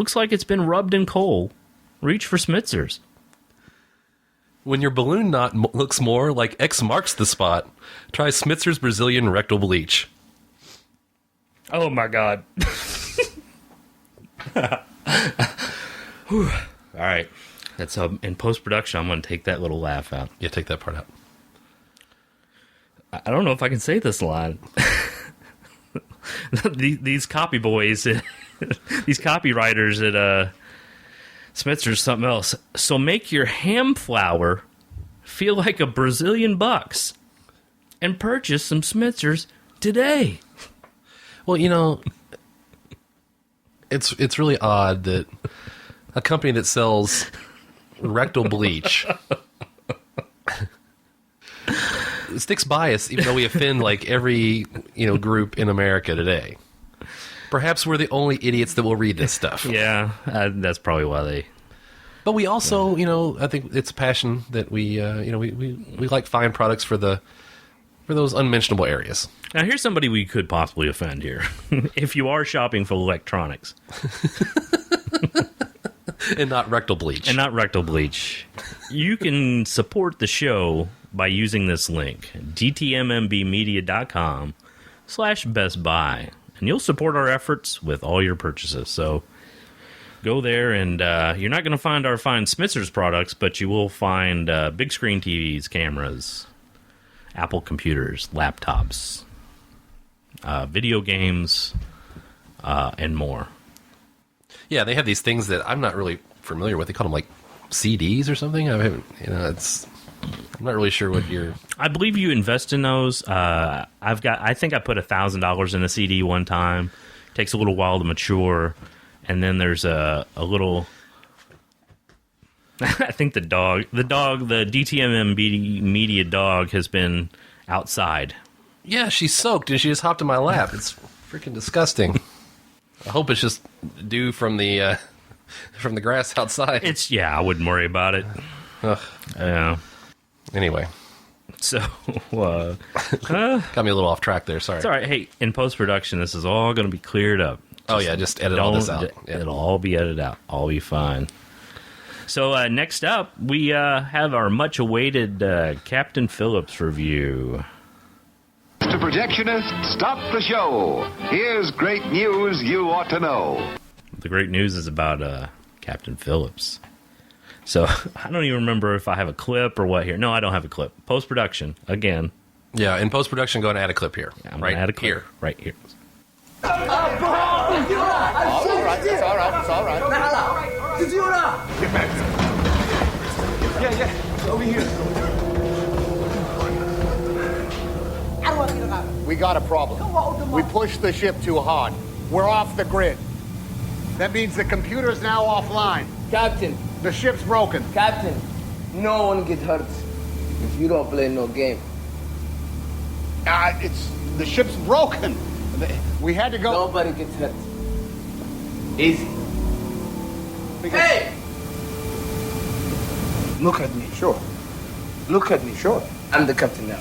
looks like it's been rubbed in coal. Reach for Smitzers. When your balloon knot looks more like X marks the spot, try Smitzer's Brazilian rectal bleach. Oh my God. All right. That's in post-production, I'm going to take that little laugh out. Yeah, take that part out. I don't know if I can say this line. These copy boys, these copywriters at Smitzer's something else. So make your ham flour feel like a Brazilian bucks and purchase some Smitzer's today. Well, you know, it's really odd that a company that sells rectal bleach sticks by us, even though we offend like every group in America today. Perhaps we're the only idiots that will read this stuff. Yeah, that's probably why they. But we also, I think it's a passion that we like fine products for those unmentionable areas. Now, here's somebody we could possibly offend here. If you are shopping for electronics. And not rectal bleach. You can support the show by using this link, DTMMBmedia.com/Best Buy. And you'll support our efforts with all your purchases. So go there, and you're not going to find our fine Smitzer's products, but you will find big screen TVs, cameras, Apple computers, laptops, video games, and more. Yeah, they have these things that I'm not really familiar with. They call them like CDs or something. I haven't, I'm not really sure what you're. I believe you invest in those. I think I put $1,000 in a CD one time. It takes a little while to mature, and then there's a little. I think the DTMMB Media dog has been outside. Yeah, she's soaked and she just hopped in my lap. It's freaking disgusting. I hope it's just dew from the grass outside. I wouldn't worry about it. Yeah. Anyway. So, got me a little off track there, sorry. It's all right. Hey, in post-production, this is all going to be cleared up. Just edit all this out. Yeah. It'll all be edited out. All be fine. So, next up, we have our much-awaited Captain Phillips review. Mr. Projectionist, stop the show. Here's great news you ought to know. The great news is about Captain Phillips. So, I don't even remember if I have a clip or what here. No, I don't have a clip. Post-production, again. Yeah, in post-production, go and add a clip here. Yeah, I'm going to add a clip. Here. Right here. All right. Get back. Yeah. Over here. We got a problem. We pushed the ship too hard. We're off the grid. That means the computer's now offline. Captain. The ship's broken. Captain, no one get hurt if you don't play no game. The ship's broken. We had to go. Nobody gets hurt. Easy. Hey! Look at me. Sure. Look at me. Sure. I'm the captain now.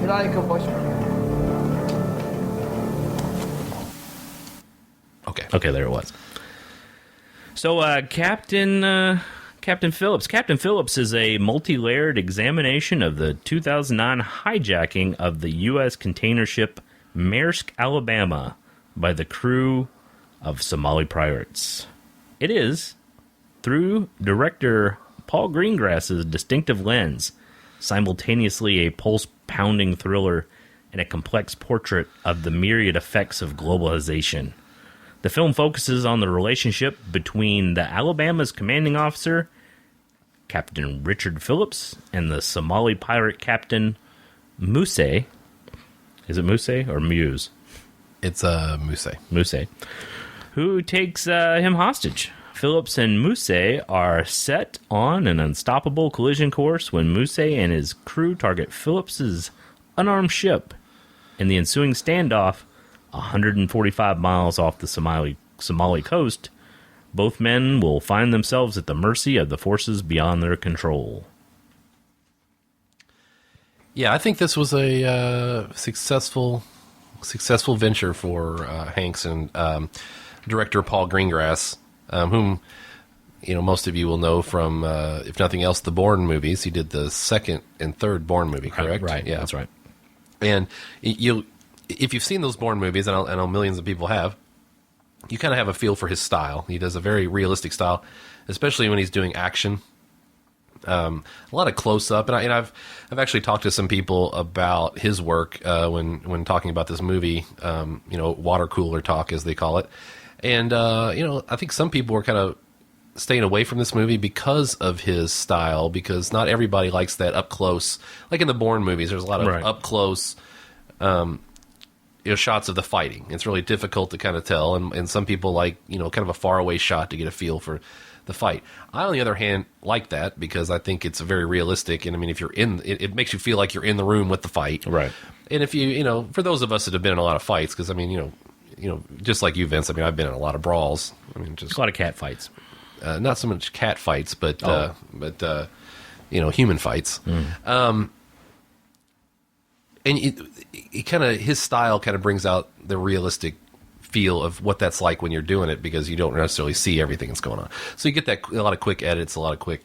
You like a bushman? Okay, there it was. So, Captain Phillips. Captain Phillips is a multi-layered examination of the 2009 hijacking of the U.S. container ship Maersk, Alabama, by the crew of Somali pirates. It is, through director Paul Greengrass's distinctive lens, simultaneously a pulse-pounding thriller and a complex portrait of the myriad effects of globalization. The film focuses on the relationship between the Alabama's commanding officer, Captain Richard Phillips, and the Somali pirate captain, Muse. Is it Muse or Muse? It's Muse. Muse. Who takes him hostage. Phillips and Muse are set on an unstoppable collision course when Muse and his crew target Phillips's unarmed ship. In the ensuing standoff, 145 miles off the Somali coast, both men will find themselves at the mercy of the forces beyond their control. Yeah, I think this was a successful successful venture for Hanks and director Paul Greengrass, whom most of you will know from, if nothing else, the Bourne movies. He did the second and third Bourne movie, correct? Right. Yeah, That's right. And if you've seen those Bourne movies, and I know millions of people have, you kind of have a feel for his style. He does a very realistic style, especially when he's doing action. A lot of close up, and I've actually talked to some people about his work when talking about this movie. Water cooler talk, as they call it. And I think some people were kind of staying away from this movie because of his style, because not everybody likes that up close. Like in the Bourne movies, there's a lot of up close shots of the fighting. It's really difficult to kind of tell, and some people like kind of a far away shot to get a feel for the fight. I, on the other hand, like that because I think it's very realistic, and I mean, if you're it makes you feel like you're in the room with the fight, right? And if for those of us that have been in a lot of fights, because I mean, just like you, Vince, I mean, I've been in a lot of brawls. I mean, just a lot of cat fights. Not so much cat fights, but human fights. And it kind of, his style kind of brings out the realistic feel of what that's like when you're doing it, because you don't necessarily see everything that's going on. So you get that, a lot of quick edits, a lot of quick,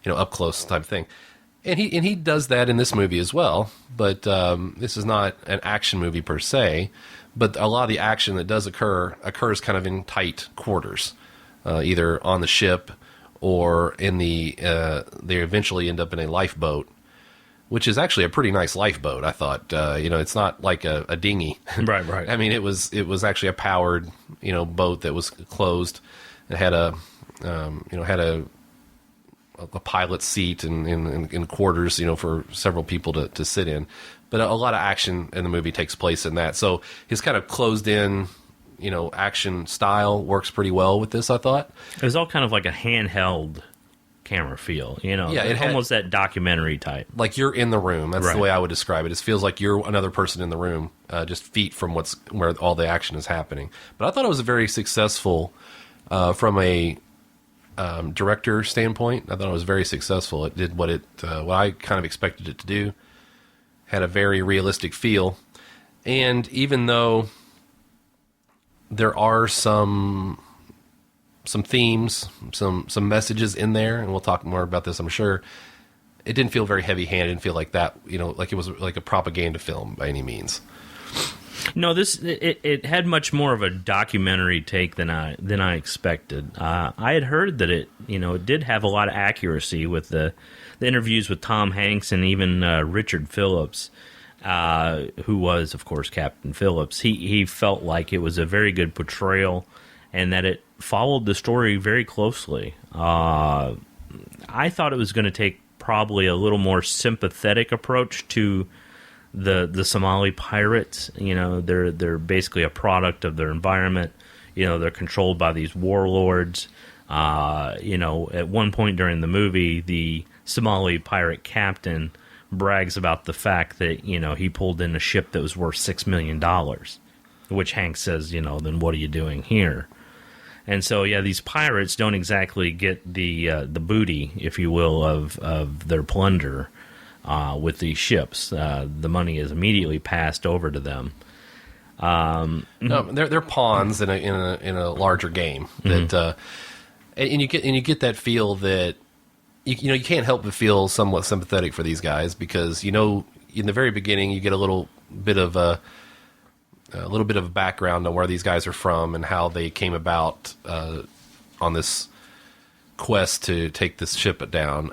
up close type thing. And he does that in this movie as well. But this is not an action movie per se. But a lot of the action that does occurs kind of in tight quarters. Either on the ship or in they eventually end up in a lifeboat, which is actually a pretty nice lifeboat. I thought, it's not like a dinghy. Right. I mean, it was actually a powered, boat that was closed. It had a pilot seat in quarters, for several people to sit in. But a lot of action in the movie takes place in that. So his kind of closed in, action style works pretty well with this, I thought. It was all kind of like a handheld camera feel, Yeah, it had, almost that documentary type. Like you're in the room. That's right. The way I would describe it. It feels like you're another person in the room, just feet from where all the action is happening. But I thought it was very successful from a director standpoint. I thought it was very successful. It did what I kind of expected it to do. Had a very realistic feel, and even though there are some themes, some messages in there, and we'll talk more about this, I'm sure, it didn't feel very heavy-handed. It didn't feel like that, like it was like a propaganda film by any means. No, it had much more of a documentary take than I expected. I had heard that it did have a lot of accuracy with the interviews with Tom Hanks and even Richard Phillips, who was, of course, Captain Phillips. He felt like it was a very good portrayal and that it followed the story very closely. I thought it was going to take probably a little more sympathetic approach to the Somali pirates. They're basically a product of their environment. They're controlled by these warlords. At one point during the movie, the Somali pirate captain brags about the fact that, he pulled in a ship that was worth $6 million, which Hank says, then what are you doing here? And so, yeah, these pirates don't exactly get the booty, if you will, of their plunder with these ships. The money is immediately passed over to them. No, they're pawns in a larger game. That and you get that feel that you can't help but feel somewhat sympathetic for these guys, because in the very beginning you get a little bit of a background on where these guys are from and how they came about on this quest to take this ship down.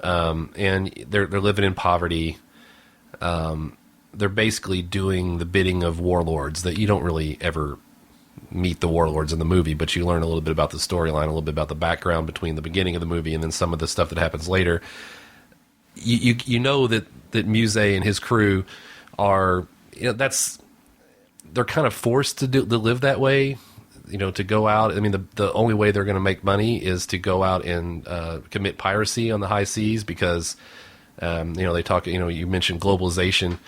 And they're living in poverty. They're basically doing the bidding of warlords that you don't really ever meet the warlords in the movie, but you learn a little bit about the storyline, a little bit about the background between the beginning of the movie and then some of the stuff that happens later. You know that Muse and his crew are, they're kind of forced to live that way, to go out. I mean, the only way they're going to make money is to go out and commit piracy on the high seas, because they talk, you mentioned globalization,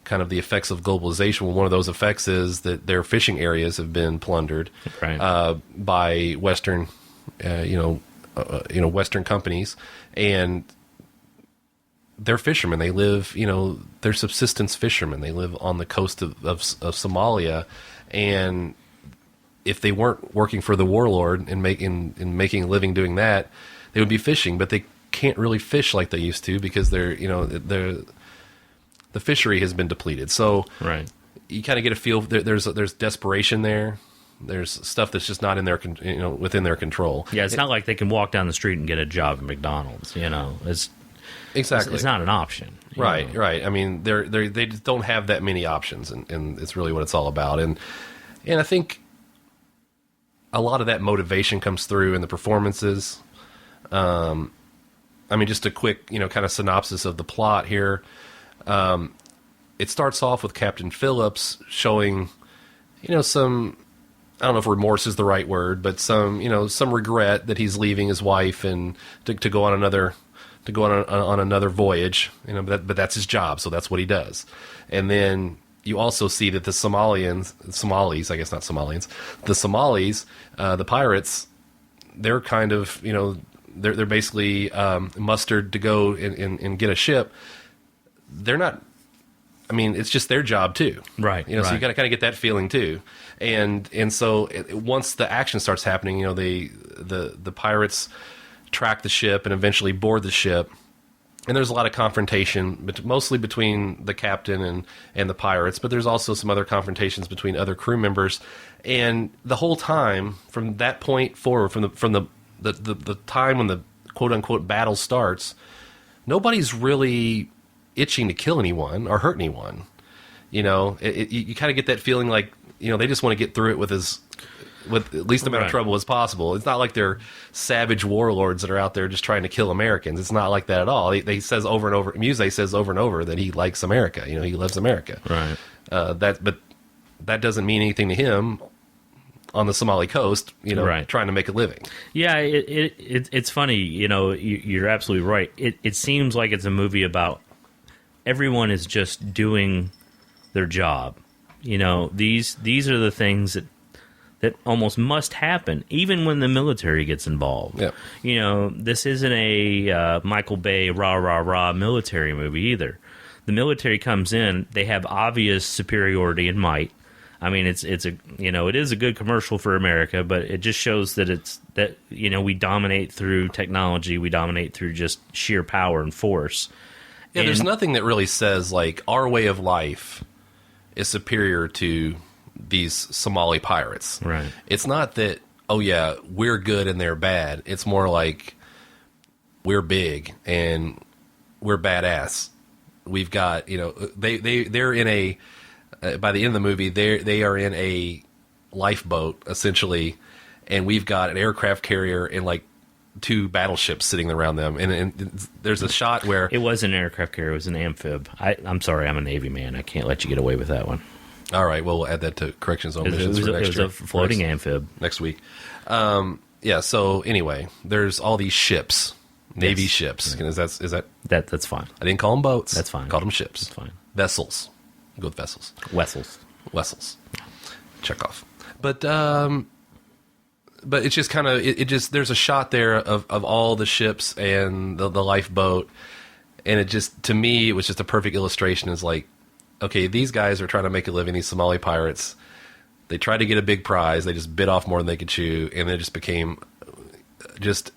kind of the effects of globalization. Well, one of those effects is that their fishing areas have been plundered by Western, Western companies, and they're fishermen. They live, they're subsistence fishermen. They live on the coast of Somalia, and if they weren't working for the warlord and making a living doing that, they would be fishing. But they can't really fish like they used to because the fishery has been depleted. So right. You kind of get a feel. There's desperation there. There's stuff that's just not in their within their control. Yeah, it's not like they can walk down the street and get a job at McDonald's. Exactly. It's not an option. Right. I mean, they just don't have that many options, and it's really what it's all about. And I think a lot of that motivation comes through in the performances. I mean, just a quick, kind of synopsis of the plot here. It starts off with Captain Phillips showing, some, I don't know if remorse is the right word, but some regret that he's leaving his wife and to go on another voyage. But that's his job, so that's what he does. And then you also see that the Somalis, the pirates, they're kind of, they're basically mustered to go and get a ship. They're not. I mean, it's just their job too, right? So you got to kind of get that feeling too, and so once the action starts happening, the pirates track the ship and eventually board the ship, and there's a lot of confrontation, but mostly between the captain and the pirates, but there's also some other confrontations between other crew members, and the whole time from that point forward, from the time when the quote unquote battle starts, nobody's really itching to kill anyone or hurt anyone. You kind of get that feeling like, they just want to get through it with at least the amount of trouble as possible. It's not like they're savage warlords that are out there just trying to kill Americans. It's not like that at all. They says over and over, Muse says over and over that he likes America. He loves America. Right. But that doesn't mean anything to him on the Somali coast, right. Trying to make a living. Yeah, it's funny. You're absolutely right. It seems like it's a movie about everyone is just doing their job. These are the things that almost must happen, even when the military gets involved. Yeah. This isn't a Michael Bay rah rah rah military movie either. The military comes in; they have obvious superiority in might. I mean, it is a good commercial for America, but it just shows that we dominate through technology, we dominate through just sheer power and force. Yeah, there's nothing that really says, like, our way of life is superior to these Somali pirates. Right. It's not that, oh, yeah, we're good and they're bad. It's more like we're big and we're badass. We've got, they're in a, by the end of the movie, they are in a lifeboat, essentially, and we've got an aircraft carrier and, like, 2 battleships sitting around them, and there's a shot where it was an aircraft carrier, it was an amphib. I'm sorry, I'm a Navy man. I can't let you get away with that one. All right, well, we'll add that to corrections on missions for next year. It was a floating amphib next week. Yeah. So anyway, there's all these ships, Navy ships. Yeah. That's fine. I didn't call them boats. That's fine. I called them ships. That's fine. Vessels. Go with vessels. Wessels. Check off. But it's just kind of it just there's a shot there of all the ships and the lifeboat, and it just, to me, it was just a perfect illustration. Is like, okay, these guys are trying to make a living, these Somali pirates. They tried to get a big prize, they just bit off more than they could chew, and it just became just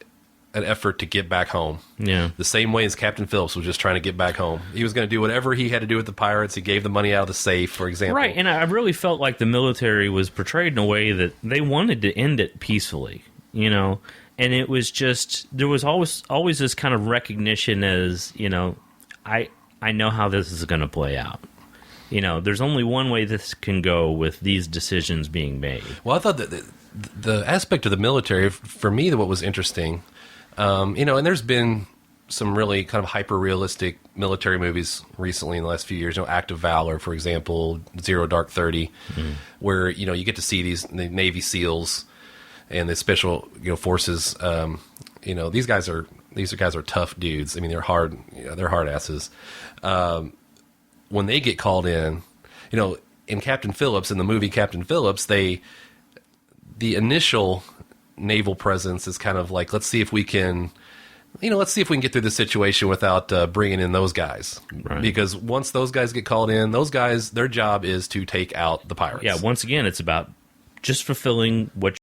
an effort to get back home. Yeah. The same way as Captain Phillips was just trying to get back home. He was going to do whatever he had to do with the pirates. He gave the money out of the safe, for example. Right, and I really felt like the military was portrayed in a way that they wanted to end it peacefully, and it was just, there was always this kind of recognition as, I know how this is going to play out. There's only one way this can go with these decisions being made. Well, I thought that the aspect of the military, for me, what was interesting, and there's been some really kind of hyper-realistic military movies recently in the last few years. Act of Valor, for example, Zero Dark 30, where, you get to see the Navy SEALs and the special, forces. These guys are tough dudes. I mean, they're hard asses. When they get called in, in Captain Phillips, in the movie Captain Phillips, the initial naval presence is kind of like, let's see if we can let's see if we can get through this situation without bringing in those guys. Right. Because once those guys get called in, those guys, their job is to take out the pirates. Yeah, once again, it's about just fulfilling what